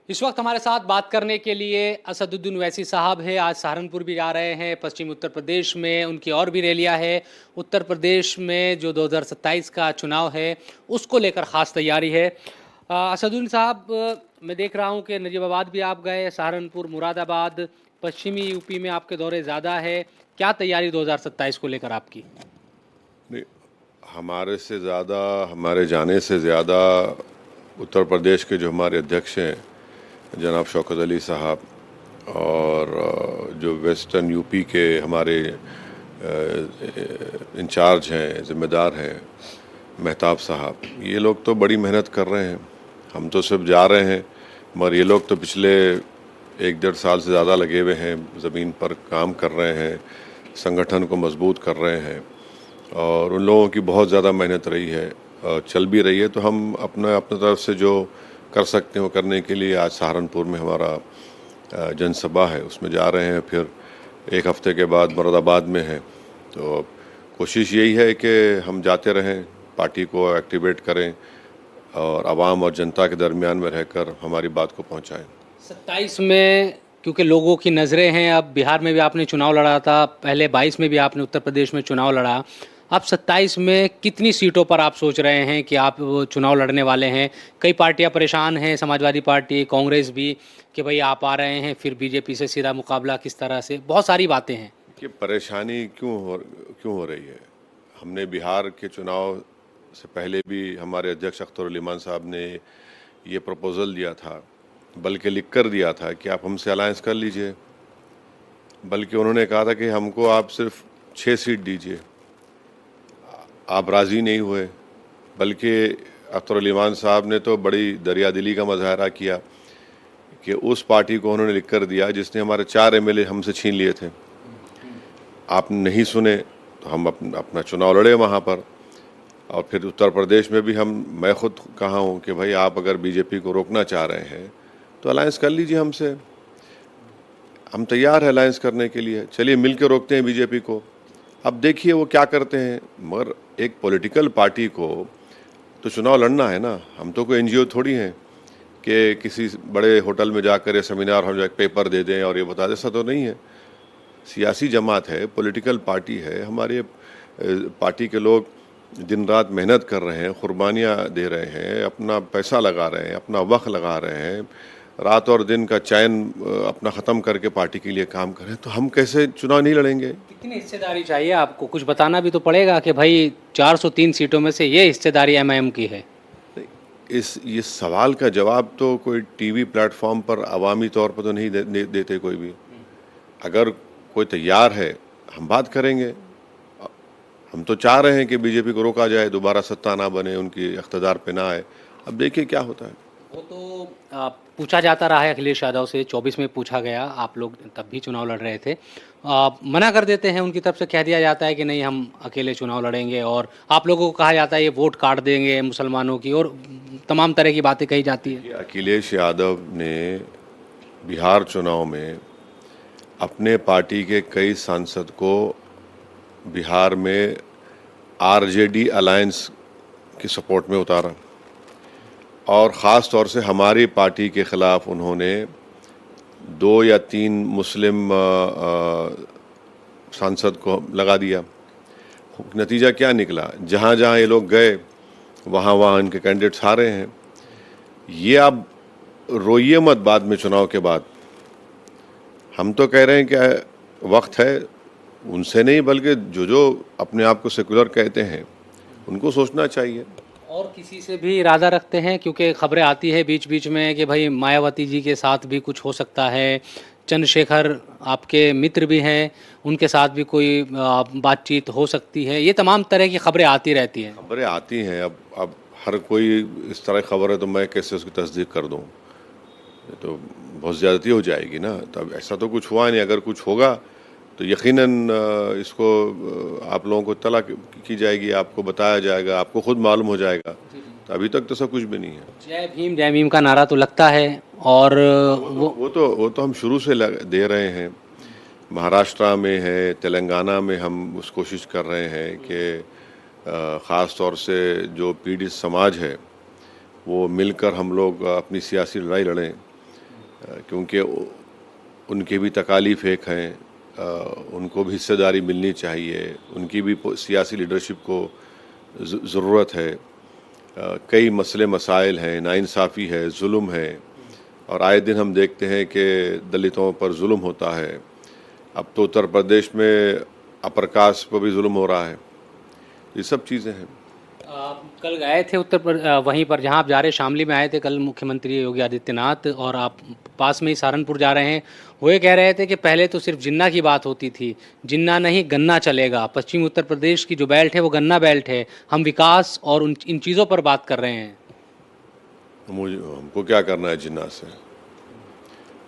इस वक्त हमारे साथ बात करने के लिए असदुद्दीन ओवैसी साहब है। आज सहारनपुर भी जा रहे हैं, पश्चिमी उत्तर प्रदेश में उनकी और भी रैलियां है। उत्तर प्रदेश में जो 2027 का चुनाव है उसको लेकर ख़ास तैयारी है। असदुद्दीन साहब, मैं देख रहा हूं कि नजीबाबाद भी आप गए, सहारनपुर, मुरादाबाद, पश्चिमी यूपी में आपके दौरे ज़्यादा है। क्या तैयारी 2027 को लेकर आपकी? नहीं, हमारे से ज़्यादा, हमारे जाने से ज़्यादा उत्तर प्रदेश के जो हमारे अध्यक्ष हैं जनाब शौकत अली साहब और जो वेस्टर्न यूपी के हमारे इंचार्ज हैं, ज़िम्मेदार हैं मेहताब साहब, ये लोग तो बड़ी मेहनत कर रहे हैं। हम तो सिर्फ जा रहे हैं, मगर ये लोग तो पिछले 1-1.5 साल से ज़्यादा लगे हुए हैं, ज़मीन पर काम कर रहे हैं, संगठन को मजबूत कर रहे हैं और उन लोगों की बहुत ज़्यादा मेहनत रही है, चल भी रही है। तो हम अपने तरफ से जो कर सकते हैं वो करने के लिए आज सहारनपुर में हमारा जनसभा है, उसमें जा रहे हैं। फिर 1 हफ्ते के बाद मुरादाबाद में है। तो कोशिश यही है कि हम जाते रहें, पार्टी को एक्टिवेट करें और आवाम और जनता के दरमियान में रहकर हमारी बात को पहुंचाएं। 27 में क्योंकि लोगों की नज़रें हैं, अब बिहार में भी आपने चुनाव लड़ा था, पहले 22 में भी आपने उत्तर प्रदेश में चुनाव लड़ा। अब 27 में कितनी सीटों पर आप सोच रहे हैं कि आप वो चुनाव लड़ने वाले हैं? कई पार्टियां परेशान हैं, समाजवादी पार्टी, कांग्रेस भी, कि भाई आप आ रहे हैं फिर बीजेपी से सीधा मुकाबला किस तरह से, बहुत सारी बातें हैं। कि परेशानी क्यों हो रही है? हमने बिहार के चुनाव से पहले भी हमारे अध्यक्ष अख्तर उल इमान साहब ने ये प्रपोज़ल दिया था, बल्कि लिख कर दिया था कि आप हमसे अलायंस कर लीजिए। बल्कि उन्होंने कहा था कि हमको आप सिर्फ 6 सीट दीजिए। आप राज़ी नहीं हुए, बल्कि अख्तर उल इमान साहब ने तो बड़ी दरियादिली का मुजाहरा किया कि उस पार्टी को उन्होंने लिख कर दिया जिसने हमारे 4 एमएलए हमसे छीन लिए थे। आप नहीं सुने तो हम अपना चुनाव लड़े वहाँ पर। और फिर उत्तर प्रदेश में भी मैं खुद कहा हूँ कि भाई आप अगर बीजेपी को रोकना चाह रहे हैं तो अलायंस कर लीजिए हमसे, हम तैयार हैं अलायंस करने के लिए, चलिए मिल के रोकते हैं बीजेपी को। अब देखिए वो क्या करते हैं। मगर एक पॉलिटिकल पार्टी को तो चुनाव लड़ना है ना, हम तो कोई एनजीओ थोड़ी हैं कि किसी बड़े होटल में जाकर या सेमिनार हॉल जाकर पेपर दे दें और ये बता दें। ऐसा तो नहीं है। सियासी जमात है, पॉलिटिकल पार्टी है। हमारे पार्टी के लोग दिन रात मेहनत कर रहे हैं, कुर्बानियाँ दे रहे हैं, अपना पैसा लगा रहे हैं, अपना वक्त लगा रहे हैं, रात और दिन का चैन अपना ख़त्म करके पार्टी के लिए काम कर रहे हैं। तो हम कैसे चुनाव नहीं लड़ेंगे? कितनी हिस्सेदारी चाहिए आपको? कुछ बताना भी तो पड़ेगा कि भाई 403 सीटों में से ये हिस्सेदारी एमआईएम की है। ये सवाल का जवाब तो कोई टीवी प्लेटफॉर्म पर अवामी तौर पर तो नहीं देते कोई भी। अगर कोई तैयार है हम बात करेंगे। हम तो चाह रहे हैं कि बीजेपी को रोका जाए, दोबारा सत्ता ना बने, उनकी इख्तिदार पे ना आए। अब देखिए क्या होता है। वो तो पूछा जाता रहा है अखिलेश यादव से, 24 में पूछा गया, आप लोग तब भी चुनाव लड़ रहे थे। मना कर देते हैं, उनकी तरफ से कह दिया जाता है कि नहीं हम अकेले चुनाव लड़ेंगे, और आप लोगों को कहा जाता है ये वोट काट देंगे मुसलमानों की, और तमाम तरह की बातें कही जाती है। अखिलेश यादव ने बिहार चुनाव में अपने पार्टी के कई सांसद को बिहार में आरजेडी अलायंस की सपोर्ट में उतारा और ख़ास तौर से हमारी पार्टी के ख़िलाफ़ उन्होंने 2 या 3 मुस्लिम सांसद को लगा दिया। नतीजा क्या निकला? जहाँ जहाँ ये लोग गए वहाँ वहाँ इनके कैंडिडेट्स हारे हैं। ये आप रोइए मत बाद में, चुनाव के बाद। हम तो कह रहे हैं कि वक्त है, उनसे नहीं बल्कि जो अपने आप को सेकुलर कहते हैं उनको सोचना चाहिए। और किसी से भी इरादा रखते हैं? क्योंकि खबरें आती है बीच बीच में कि भाई मायावती जी के साथ भी कुछ हो सकता है, चंद्रशेखर आपके मित्र भी हैं, उनके साथ भी कोई बातचीत हो सकती है। ये तमाम तरह की खबरें आती रहती हैं। खबरें आती हैं। अब हर कोई इस तरह खबर है तो मैं कैसे उसकी तस्दीक कर दूं? ये तो बहुत ज़्यादती हो जाएगी ना। तब ऐसा तो कुछ हुआ नहीं। अगर कुछ होगा तो यकीनन इसको आप लोगों को इत्तला की जाएगी, आपको बताया जाएगा, आपको खुद मालूम हो जाएगा। तो अभी तक तो सब कुछ भी नहीं है। जय भीम का नारा तो लगता है, और वो तो हम शुरू से दे रहे हैं। महाराष्ट्र में है, तेलंगाना में हम उस कोशिश कर रहे हैं कि ख़ास तौर से जो पीड़ित समाज है वो मिलकर हम लोग अपनी सियासी लड़ाई लड़ें। क्योंकि उनके भी तकालीफ एक हैं, उनको भी हिस्सेदारी मिलनी चाहिए, उनकी भी सियासी लीडरशिप को ज़रूरत है। कई मसले मसाइल हैं, नाइंसाफ़ी है, जुल्म है, और आए दिन हम देखते हैं कि दलितों पर जुल्म होता है। अब तो उत्तर प्रदेश में अपर कास्ट पर भी जुल्म हो रहा है। ये सब चीज़ें हैं। कल गए थे वहीं पर जहां आप जा रहे, शामली में आए थे कल मुख्यमंत्री योगी आदित्यनाथ, और आप पास में ही सहारनपुर जा रहे हैं। वो ये कह रहे थे कि पहले तो सिर्फ जिन्ना की बात होती थी, जिन्ना नहीं गन्ना चलेगा। पश्चिम उत्तर प्रदेश की जो बेल्ट है वो गन्ना बेल्ट है, हम विकास और इन चीज़ों पर बात कर रहे हैं। हमको क्या करना है जिन्ना से?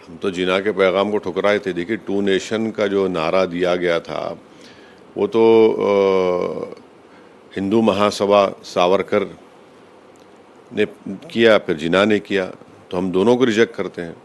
हम तो जिन्ना के पैगाम को ठुकराए थे। देखिए, टू नेशन का जो नारा दिया गया था वो तो हिंदू महासभा सावरकर ने किया, फिर जिन्ना ने किया, तो हम दोनों को रिजेक्ट करते हैं।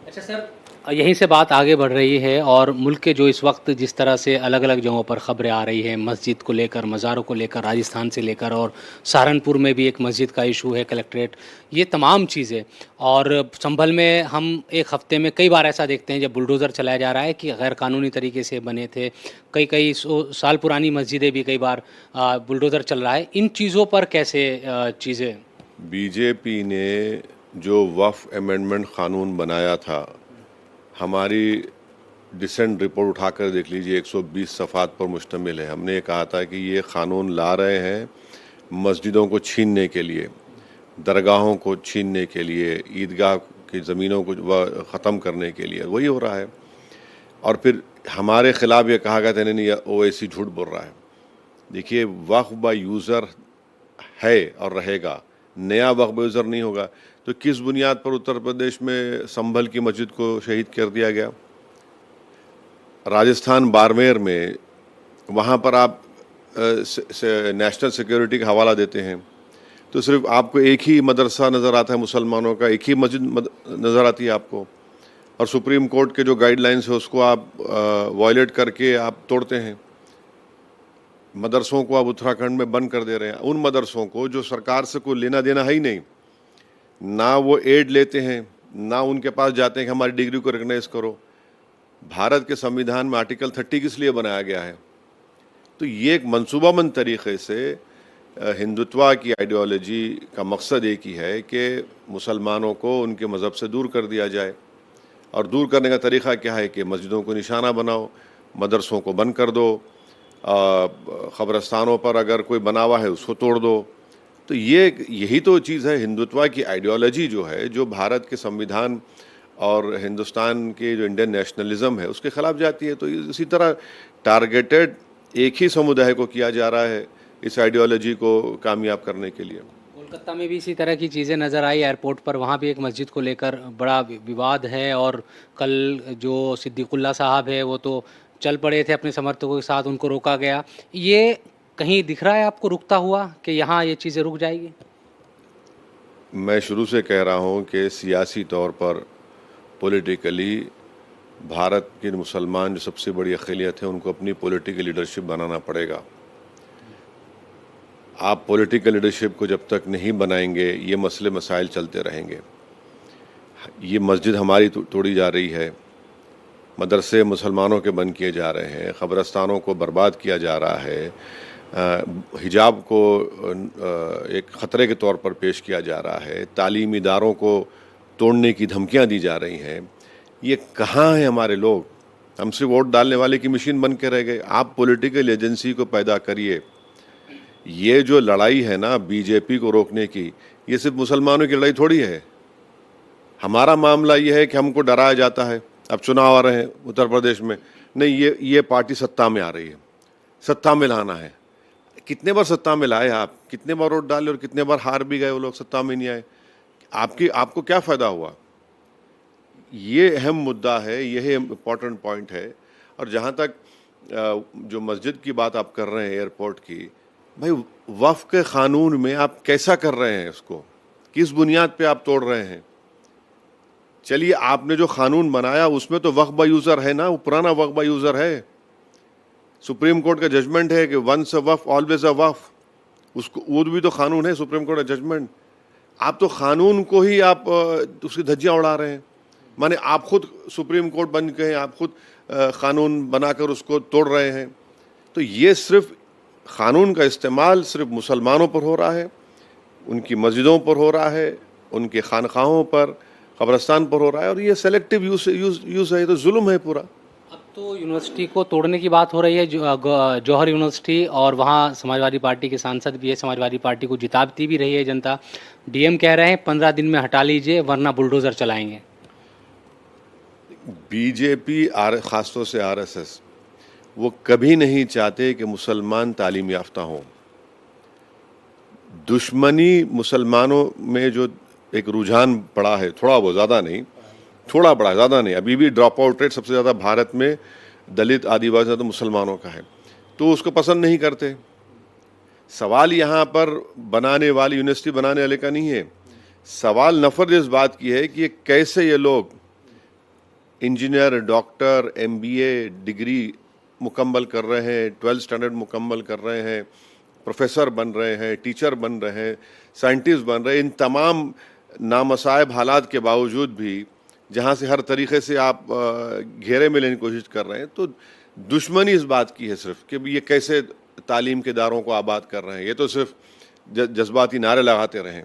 अच्छा सर, यहीं से बात आगे बढ़ रही है, और मुल्क के जो इस वक्त जिस तरह से अलग अलग जगहों पर खबरें आ रही हैं, मस्जिद को लेकर, मज़ारों को लेकर, राजस्थान से लेकर, और सहारनपुर में भी एक मस्जिद का इशू है, कलेक्ट्रेट, ये तमाम चीज़ें। और संभल में हम एक हफ्ते में कई बार ऐसा देखते हैं जब बुलडोज़र चलाया जा रहा है कि गैर कानूनी तरीके से बने थे, कई साल पुरानी मस्जिदें भी कई बार बुलडोज़र चल रहा है। इन चीज़ों पर कैसे चीज़ें? बीजेपी ने जो वक्फ अमेंडमेंट क़ानून बनाया था, हमारी डिसेंट रिपोर्ट उठाकर देख लीजिए, 120 सफ़ात पर मुश्तमिल है। हमने ये कहा था कि ये क़ानून ला रहे हैं मस्जिदों को छीनने के लिए, दरगाहों को छीनने के लिए, ईदगाह की ज़मीनों को ख़त्म करने के लिए। वही हो रहा है। और फिर हमारे ख़िलाफ़ ये कहा गया था नहीं, ये ओवैसी झूठ बोल रहा है। देखिए, वक्फ बाय यूज़र है और रहेगा, नया वक्फ बाय यूज़र नहीं होगा। तो किस बुनियाद पर उत्तर प्रदेश में संभल की मस्जिद को शहीद कर दिया गया? राजस्थान बाड़मेर में, वहाँ पर आप नेशनल सिक्योरिटी का हवाला देते हैं तो सिर्फ आपको एक ही मदरसा नज़र आता है मुसलमानों का, एक ही मस्जिद नज़र आती है आपको, और सुप्रीम कोर्ट के जो गाइडलाइंस है उसको आप वायलेट करके आप तोड़ते हैं। मदरसों को आप उत्तराखंड में बंद कर दे रहे हैं, उन मदरसों को जो सरकार से कोई लेना देना है ही नहीं, ना वो एड लेते हैं, ना उनके पास जाते हैं कि हमारी डिग्री को रिकग्नाइज करो। भारत के संविधान में आर्टिकल 30 किस लिए बनाया गया है? तो ये एक मंसूबाबंद तरीके से हिंदुत्व की आइडियोलॉजी का मकसद एक ही है कि मुसलमानों को उनके मज़हब से दूर कर दिया जाए। और दूर करने का तरीक़ा क्या है कि मस्जिदों को निशाना बनाओ, मदरसों को बंद कर दो, क़ब्रस्तानों पर अगर कोई बना हुआ है उसको तोड़ दो। तो यही तो चीज़ है। हिंदुत्व की आइडियोलॉजी जो है, जो भारत के संविधान और हिंदुस्तान के जो इंडियन नेशनलिज्म है उसके ख़िलाफ़ जाती है। तो इसी तरह टारगेटेड एक ही समुदाय को किया जा रहा है इस आइडियोलॉजी को कामयाब करने के लिए। कोलकाता में भी इसी तरह की चीज़ें नज़र आई एयरपोर्ट पर, वहाँ भी एक मस्जिद को लेकर बड़ा विवाद है, और कल जो सिद्दीकुल्ला साहब है वो तो चल पड़े थे अपने समर्थकों के साथ, उनको रोका गया। ये कहीं दिख रहा है आपको रुकता हुआ कि यहाँ ये चीज़ें रुक जाएगी? मैं शुरू से कह रहा हूँ कि सियासी तौर पर पॉलिटिकली भारत के मुसलमान जो सबसे बड़ी अक़लियत है उनको अपनी पॉलिटिकल लीडरशिप बनाना पड़ेगा। आप पॉलिटिकल लीडरशिप को जब तक नहीं बनाएंगे ये मसले मसाइल चलते रहेंगे। ये मस्जिद हमारी तोड़ी जा रही है, मदरसे मुसलमानों के बंद किए जा रहे हैं, क़ब्रस्तानों को बर्बाद किया जा रहा है, हिजाब को एक ख़तरे के तौर पर पेश किया जा रहा है, तालीमी इदारों को तोड़ने की धमकियां दी जा रही हैं। ये कहाँ हैं हमारे लोग? हम सिर्फ वोट डालने वाले की मशीन बन के रह गए। आप पॉलिटिकल एजेंसी को पैदा करिए। ये जो लड़ाई है ना बीजेपी को रोकने की, ये सिर्फ मुसलमानों की लड़ाई थोड़ी है। हमारा मामला ये है कि हमको डराया जाता है। अब चुनाव आ रहे हैं उत्तर प्रदेश में, नहीं ये पार्टी सत्ता में आ रही है, सत्ता में लाना है। कितने बार सत्ता में लाए आप? कितने बार वोट डाले और कितने बार हार भी गए वो लोग, सत्ता में नहीं आए। आपको क्या फ़ायदा हुआ? ये अहम मुद्दा है, यही इम्पोर्टेंट पॉइंट है। और जहाँ तक जो मस्जिद की बात आप कर रहे हैं एयरपोर्ट की, भाई वक्फ के क़ानून में आप कैसा कर रहे हैं उसको? किस बुनियाद पे आप तोड़ रहे हैं? चलिए, आपने जो क़ानून बनाया उसमें तो वक्फ बाय यूज़र है ना, वो पुराना वक्फ बाय यूज़र है। सुप्रीम कोर्ट का जजमेंट है कि once a Waqf always a वक्फ, उसको वो भी तो क़ानून है, सुप्रीम कोर्ट का जजमेंट। आप तो क़ानून को ही आप उसकी धज्जियाँ उड़ा रहे हैं। माने आप खुद सुप्रीम कोर्ट बन गए हैं, आप खुद कानून बनाकर उसको तोड़ रहे हैं। तो ये सिर्फ कानून का इस्तेमाल सिर्फ मुसलमानों पर हो रहा है, उनकी मस्जिदों पर हो रहा है, उनके खानखाहों पर, कब्रिस्तान पर हो रहा है, और ये सेलेक्टिव यूज़ है, ये तो जुल्म है पूरा। अब तो यूनिवर्सिटी को तोड़ने की बात हो रही है, जौहर यूनिवर्सिटी, और वहाँ समाजवादी पार्टी के सांसद भी है, समाजवादी पार्टी को जिताती भी रही है जनता। डीएम कह रहे हैं 15 दिन में हटा लीजिए वरना बुलडोज़र चलाएंगे। बीजेपी खासतौर से आरएसएस वो कभी नहीं चाहते कि मुसलमान तालीम याफ्ता हों। दुश्मनी मुसलमानों में जो एक रुझान पड़ा है, थोड़ा बहुत, ज़्यादा नहीं, थोड़ा बड़ा, ज़्यादा नहीं, अभी भी ड्रॉप आउट रेट सबसे ज़्यादा भारत में दलित आदिवासी तो मुसलमानों का है, तो उसको पसंद नहीं करते। सवाल यहाँ पर बनाने वाली, यूनिवर्सिटी बनाने वाले का नहीं है, सवाल नफरत इस बात की है कि कैसे ये लोग इंजीनियर, डॉक्टर, एमबीए डिग्री मुकम्मल कर रहे हैं, 12th स्टैंडर्ड मुकम्मल कर रहे हैं, प्रोफेसर बन रहे हैं, टीचर बन रहे हैं, साइंटिस्ट बन रहे हैं, इन तमाम नामसाइब हालात के बावजूद भी जहाँ से हर तरीके से आप घेरे में लेने की कोशिश कर रहे हैं, तो दुश्मनी इस बात की है सिर्फ कि ये कैसे तालीम के दारों को आबाद कर रहे हैं। ये तो सिर्फ जज्बाती नारे लगाते रहें,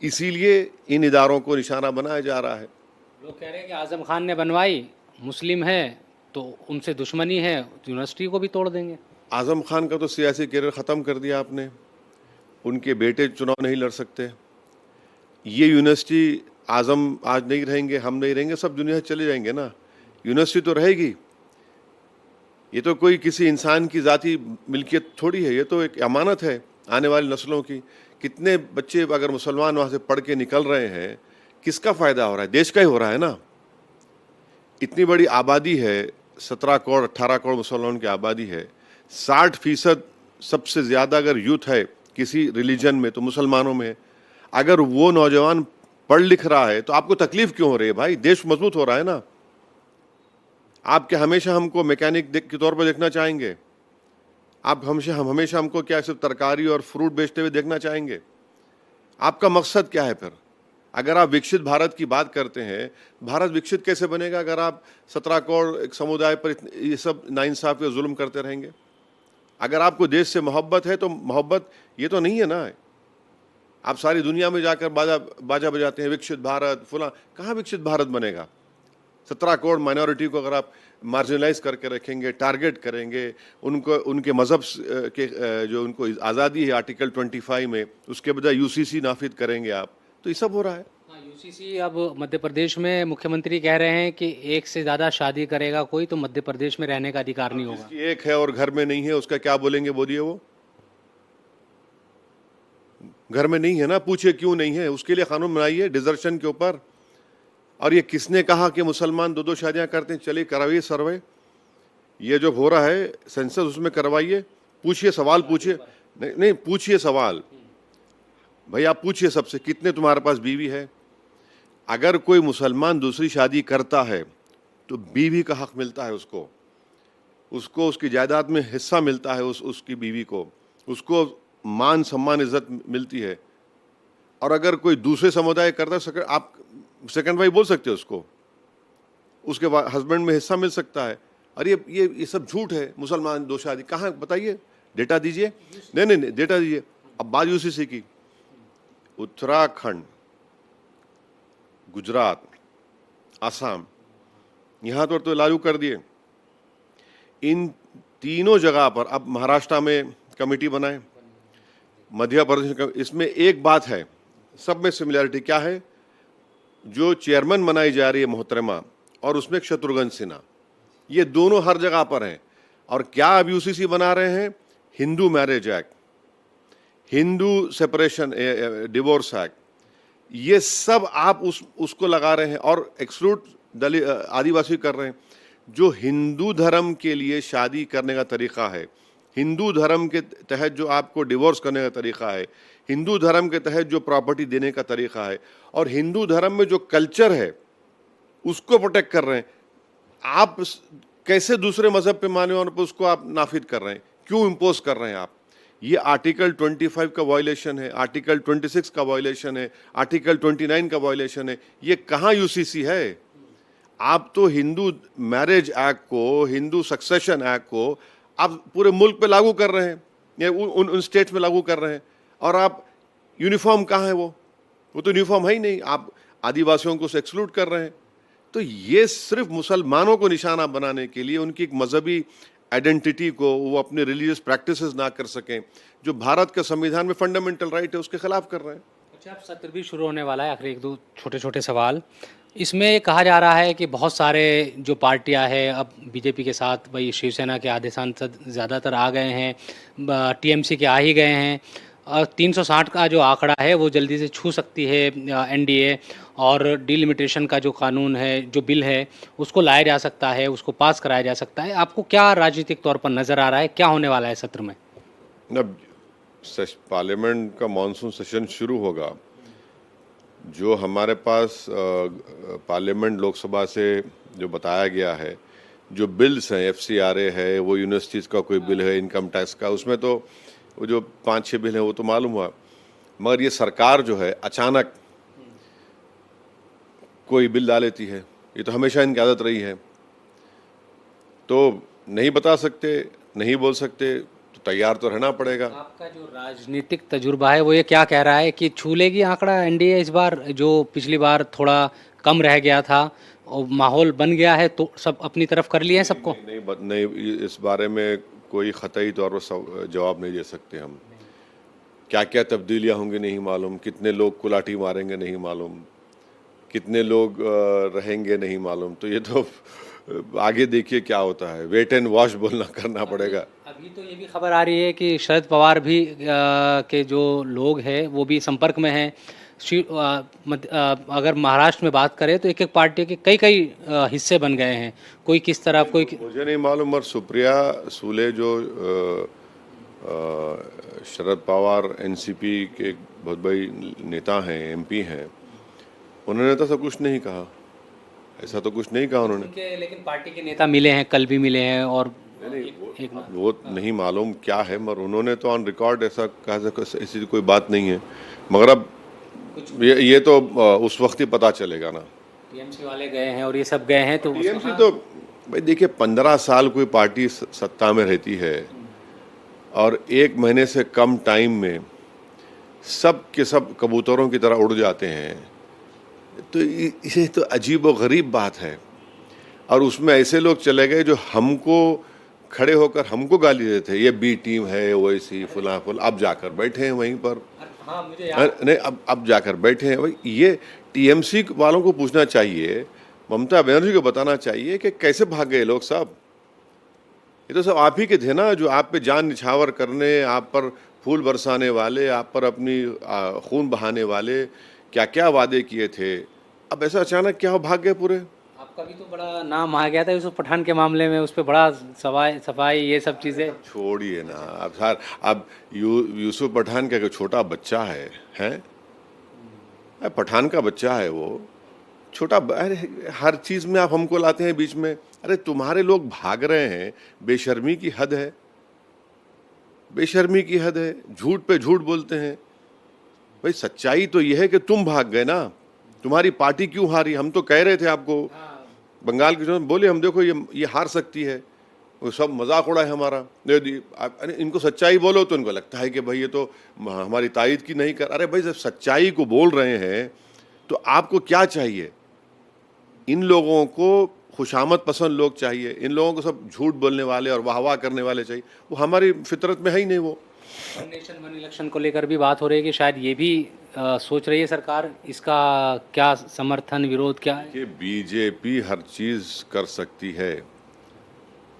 इसीलिए इन इदारों को निशाना बनाया जा रहा है। लोग कह रहे हैं कि आज़म खान ने बनवाई, मुस्लिम है तो उनसे दुश्मनी है, यूनिवर्सिटी को भी तोड़ देंगे। आज़म खान का तो सियासी करियर ख़त्म कर दिया आपने, उनके बेटे चुनाव नहीं लड़ सकते। ये यूनिवर्सिटी, आज़म आज नहीं रहेंगे, हम नहीं रहेंगे, सब दुनिया से चले जाएंगे ना, यूनिवर्सिटी तो रहेगी। ये तो कोई किसी इंसान की ज़ाती मिल्कियत थोड़ी है, ये तो एक अमानत है आने वाली नस्लों की। कितने बच्चे अगर मुसलमान वहाँ से पढ़ के निकल रहे हैं, किसका फ़ायदा हो रहा है? देश का ही हो रहा है ना। इतनी बड़ी आबादी है, 17 करोड़ 18 करोड़ मुसलमानों की आबादी है, 60% सबसे ज़्यादा अगर यूथ है किसी रिलीजन में तो मुसलमानों में है। अगर वो नौजवान पढ़ लिख रहा है तो आपको तकलीफ क्यों हो रही है भाई? देश मजबूत हो रहा है ना। आप क्या हमेशा हमको मैकेनिक के तौर पर देखना चाहेंगे? आप हमेशा हमको क्या सिर्फ तरकारी और फ्रूट बेचते हुए देखना चाहेंगे? आपका मकसद क्या है फिर? अगर आप विकसित भारत की बात करते हैं, भारत विकसित कैसे बनेगा अगर आप 17 करोड़ एक समुदाय पर ये सब नाइंसाफ़ी और जुल्म करते रहेंगे? अगर आपको देश से मोहब्बत है तो मोहब्बत ये तो नहीं है ना। आप सारी दुनिया में जाकर बाजा बजाते हैं विकसित भारत फला, कहाँ विकसित भारत बनेगा? 17 करोड़ माइनॉरिटी को अगर आप मार्जिनलाइज करके रखेंगे, टारगेट करेंगे, उनको उनके मज़हब के जो उनको आज़ादी है आर्टिकल 25 में, उसके बजाय यूसीसी नाफिज करेंगे आप, तो ये सब हो रहा है। हाँ, यूसीसी अब मध्य प्रदेश में मुख्यमंत्री कह रहे हैं कि एक से ज़्यादा शादी करेगा कोई तो मध्य प्रदेश में रहने का अधिकार नहीं होगा। जिसकी एक है और घर में नहीं है उसका क्या बोलेंगे? बोलिए, वो घर में नहीं है ना, पूछिए क्यों नहीं है, उसके लिए कानून बनाइए डिजर्शन के ऊपर। और ये किसने कहा कि मुसलमान 2-2 शादियां करते हैं? चलिए करवाइए सर्वे, ये जो हो रहा है सेंसस उसमें करवाइए, पूछिए, सवाल पूछिए, नहीं पूछिए सवाल भाई, आप पूछिए सबसे, कितने तुम्हारे पास बीवी है? अगर कोई मुसलमान दूसरी शादी करता है तो बीवी का हक मिलता है उसको उसकी जायदाद में हिस्सा मिलता है, उसकी बीवी को, उसको मान सम्मान इज्जत मिलती है। और अगर कोई दूसरे समुदाय करता है, आप सेकंड वाइफ बोल सकते हो उसको, उसके हस्बैंड में हिस्सा मिल सकता है। और ये सब झूठ है। मुसलमान 2 शादी कहाँ, बताइए, डेटा दीजिए। नहीं डेटा दीजिए। अब बात यूसीसी की, उत्तराखंड, गुजरात, आसाम, यहाँ तो लागू कर दिए। इन तीनों जगह पर अब महाराष्ट्र में कमेटी बनाए, मध्य प्रदेश, इसमें एक बात है, सब में सिमिलरिटी क्या है? जो चेयरमैन बनाई जा रही है मोहतरमा, और उसमें एक शत्रुघ्न सिन्हा, ये दोनों हर जगह पर हैं। और क्या अब यूसीसी बना रहे हैं? Hindu marriage act, Hindu separation divorce act, ये सब आप उसको लगा रहे हैं और एक्सक्लूड दलित आदिवासी कर रहे हैं। जो हिंदू धर्म के लिए शादी करने का तरीका है, हिंदू धर्म के तहत जो आपको डिवोर्स करने का तरीका है, हिंदू धर्म के तहत जो प्रॉपर्टी देने का तरीका है, और हिंदू धर्म में जो कल्चर है उसको प्रोटेक्ट कर रहे हैं। आप कैसे दूसरे मजहब पे माने और उसको आप नाफिज कर रहे हैं? क्यों इम्पोज कर रहे हैं आप? ये आर्टिकल 25 का वायलेशन है, आर्टिकल 26 का वायलेशन है, आर्टिकल 29 का वायलेशन है। ये कहाँ यूसीसी है? आप तो हिंदू मैरिज एक्ट को, हिंदू सक्सेशन एक्ट को आप पूरे मुल्क पे लागू कर रहे हैं, या उन स्टेट्स में लागू कर रहे हैं, और आप यूनिफॉर्म कहाँ है? वो तो यूनिफॉर्म है ही नहीं। आप आदिवासियों को एक्सक्लूड कर रहे हैं। तो ये सिर्फ मुसलमानों को निशाना बनाने के लिए, उनकी एक मजहबी आइडेंटिटी को वो अपने रिलीजियस प्रैक्टिसेस ना कर सकें, जो भारत के संविधान में फंडामेंटल राइट है, उसके खिलाफ कर रहे हैं। अच्छा, अब सत्र भी शुरू होने वाला है। आखिरी एक दो छोटे छोटे सवाल। इसमें कहा जा रहा है कि बहुत सारे जो पार्टियां हैं अब बीजेपी के साथ, भाई शिवसेना के आधे सांसद ज़्यादातर आ गए हैं, टीएमसी के आ ही गए हैं, और 360 का जो आंकड़ा है वो जल्दी से छू सकती है एनडीए, और डिलिमिटेशन का जो कानून है, जो बिल है, उसको लाया जा सकता है, उसको पास कराया जा सकता है। आपको क्या राजनीतिक तौर पर नज़र आ रहा है, क्या होने वाला है सत्र में? अब पार्लियामेंट का मानसून सेशन शुरू होगा। जो हमारे पास पार्लियामेंट लोकसभा से जो बताया गया है, जो बिल्स हैं, एफसीआरए है, वो यूनिवर्सिटीज़ का कोई बिल है, इनकम टैक्स का, उसमें तो वो जो 5-6 बिल हैं वो तो मालूम हुआ। मगर ये सरकार जो है अचानक कोई बिल ला लेती है, ये तो हमेशा इनकी आदत रही है। तो नहीं बता सकते, नहीं बोल सकते, तो तैयार तो रहना पड़ेगा। आपका जो राजनीतिक तजुर्बा है वो ये क्या कह रहा है कि छू लेगी आंकड़ा एनडीए इस बार, जो पिछली बार थोड़ा कम रह गया था और माहौल बन गया है, तो सब अपनी तरफ कर लिए हैं सबको? नहीं, इस बारे में कोई ख़तई तौर पर जवाब नहीं दे सकते हम। क्या क्या तब्दीलियाँ होंगी नहीं मालूम, कितने लोग कुलाठी मारेंगे नहीं मालूम, कितने लोग रहेंगे नहीं मालूम। तो ये तो आगे देखिए क्या होता है, वेट एंड वॉच बोलना करना पड़ेगा। अभी तो ये भी खबर आ रही है कि शरद पवार भी के जो लोग हैं वो भी संपर्क में हैं। अगर महाराष्ट्र में बात करें तो एक एक पार्टी के कई कई हिस्से बन गए हैं, कोई किस तरह, कोई मुझे नहीं मालूम, मगर सुप्रिया सूले जो शरद पवार एनसीपी के बहुत बड़ी नेता हैं, एमपी हैं, उन्होंने तो सब कुछ नहीं कहा, ऐसा तो कुछ नहीं कहा उन्होंने। लेकिन पार्टी के नेता मिले हैं, कल भी मिले हैं, और वो नहीं मालूम क्या है, मगर उन्होंने तो ऑन रिकॉर्ड ऐसा कहा, ऐसी कोई बात नहीं है। मगर अब ये तो उस वक्त ही पता चलेगा ना। टीएमसी वाले गए हैं और ये सब गए हैं, तो टीएमसी तो भाई देखिए, 15 साल कोई पार्टी सत्ता में रहती है और 1 महीने से कम टाइम में सब के सब कबूतरों की तरह उड़ जाते हैं, तो इसे तो अजीब व गरीब बात है। और उसमें ऐसे लोग चले गए जो हमको खड़े होकर हमको गाली देते, ये बी टीम है, वैसी फुला अब जाकर बैठे हैं वहीं पर। हाँ, मुझे नहीं, अब जाकर बैठे हैं भाई। ये टीएमसी वालों को पूछना चाहिए, ममता बनर्जी को बताना चाहिए कि कैसे भाग गए लोग सब। ये तो सब आप ही के थे ना, जो आप पे जान निछावर करने, आप पर फूल बरसाने वाले, आप पर अपनी खून बहाने वाले, क्या क्या वादे किए थे। अब ऐसा अचानक क्या हो, भाग गए पूरे। आपका भी तो बड़ा नाम आ गया था यूसुफ पठान के मामले में, उस पर बड़ा सफाई ये सब चीज़ें। छोड़िए ना अब सर, अब यूसुफ पठान का छोटा बच्चा है, हैं? पठान का बच्चा है वो, छोटा। अरे हर चीज़ में आप हमको लाते हैं बीच में। अरे तुम्हारे लोग भाग रहे हैं, बेशर्मी की हद है, बेशर्मी की हद है, झूठ पे झूठ बोलते हैं। भाई सच्चाई तो यह है कि तुम भाग गए ना, तुम्हारी पार्टी क्यों हारी। हम तो कह रहे थे आपको, बंगाल के जो बोले हम, देखो ये हार सकती है, वो सब मजाक उड़ा है हमारा। इनको सच्चाई बोलो तो इनको लगता है कि भाई ये तो हमारी तायद की नहीं कर। अरे भाई जब सच्चाई को बोल रहे हैं तो आपको क्या चाहिए? इन लोगों को खुशामद पसंद लोग चाहिए, इन लोगों को सब झूठ बोलने वाले और वाह करने वाले चाहिए। वो हमारी फितरत में है ही नहीं। वो वन नेशन वन इलेक्शन को लेकर भी बात हो रही है कि शायद ये भी सोच रही है सरकार, इसका क्या समर्थन विरोध क्या है? कि बीजेपी हर चीज़ कर सकती है।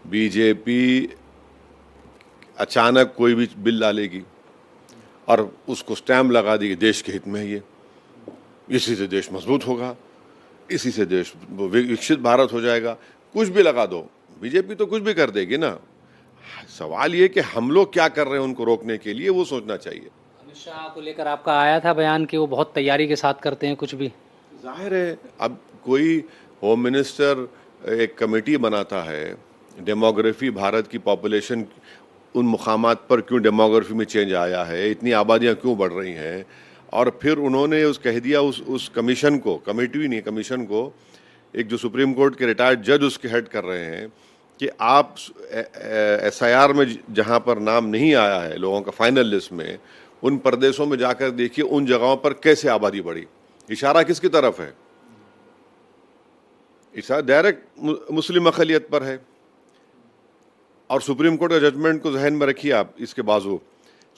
बीजेपी अचानक कोई भी बिल डालेगी और उसको स्टैम्प लगा देगी, देश के हित में है ये, इसी से देश मजबूत होगा, इसी से देश विकसित भारत हो जाएगा। कुछ भी लगा दो, बीजेपी तो कुछ भी कर देगी ना। सवाल ये कि हम लोग क्या कर रहे हैं उनको रोकने के लिए, वो सोचना चाहिए। अमित शाह को लेकर आपका आया था बयान कि वो बहुत तैयारी के साथ करते हैं कुछ भी। जाहिर है, अब कोई होम मिनिस्टर एक कमेटी बनाता है, डेमोग्राफी, भारत की पॉपुलेशन उन मुकामात पर क्यों डेमोग्राफी में चेंज आया है, इतनी आबादियाँ क्यों बढ़ रही हैं, और फिर उन्होंने कह दिया उस कमीशन को, कमेटी नहीं कमीशन को, एक जो सुप्रीम कोर्ट के रिटायर्ड जज उसके हेड कर रहे हैं कि आप एसआईआर में जहां पर नाम नहीं आया है लोगों का फाइनल लिस्ट में, उन प्रदेशों में जाकर देखिए उन जगहों पर कैसे आबादी बढ़ी। इशारा किसकी तरफ है? इशारा डायरेक्ट मुस्लिम अक़लियत पर है। और सुप्रीम कोर्ट का जजमेंट को जहन में रखिए आप, इसके बाजू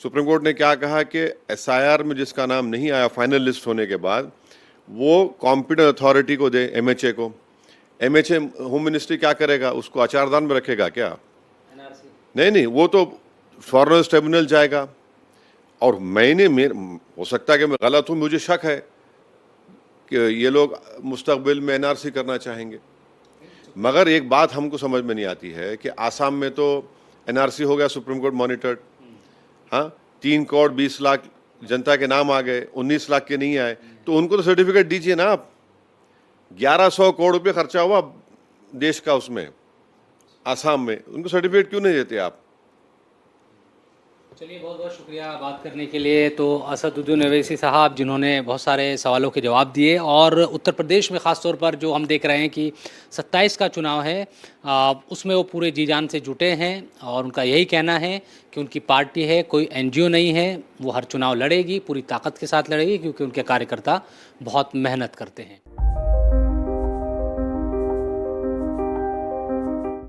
सुप्रीम कोर्ट ने क्या कहा कि एसआईआर में जिसका नाम नहीं आया फाइनल लिस्ट होने के बाद वो कॉम्पिटेंट अथॉरिटी को दे, एमएचए को। एमएचए होम मिनिस्ट्री क्या करेगा? उसको अचारदान में रखेगा क्या? नहीं, वो तो फॉरेनर्स ट्रिब्यूनल जाएगा। और हो सकता है कि मैं गलत हूँ, मुझे शक है कि ये लोग मुस्तकबिल में एनआरसी करना चाहेंगे। मगर एक बात हमको समझ में नहीं आती है कि आसाम में तो एनआरसी हो गया, सुप्रीम कोर्ट मॉनिटर्ड। हाँ, 3 करोड़ 20 लाख जनता के नाम आ गए, 19 लाख के नहीं आए, तो उनको तो सर्टिफिकेट दीजिए ना आप। 1100 करोड़ रुपये खर्चा हुआ देश का उसमें, आसाम में, उनको सर्टिफिकेट क्यों नहीं देते आप? चलिए, बहुत बहुत शुक्रिया बात करने के लिए। तो असदुद्दीन ओवैसी साहब, जिन्होंने बहुत सारे सवालों के जवाब दिए, और उत्तर प्रदेश में ख़ास तौर पर जो हम देख रहे हैं कि 27 का चुनाव है, उसमें वो पूरे जी जान से जुटे हैं, और उनका यही कहना है कि उनकी पार्टी है, कोई एनजीओ नहीं है। वो हर चुनाव लड़ेगी, पूरी ताकत के साथ लड़ेगी, क्योंकि उनके कार्यकर्ता बहुत मेहनत करते हैं।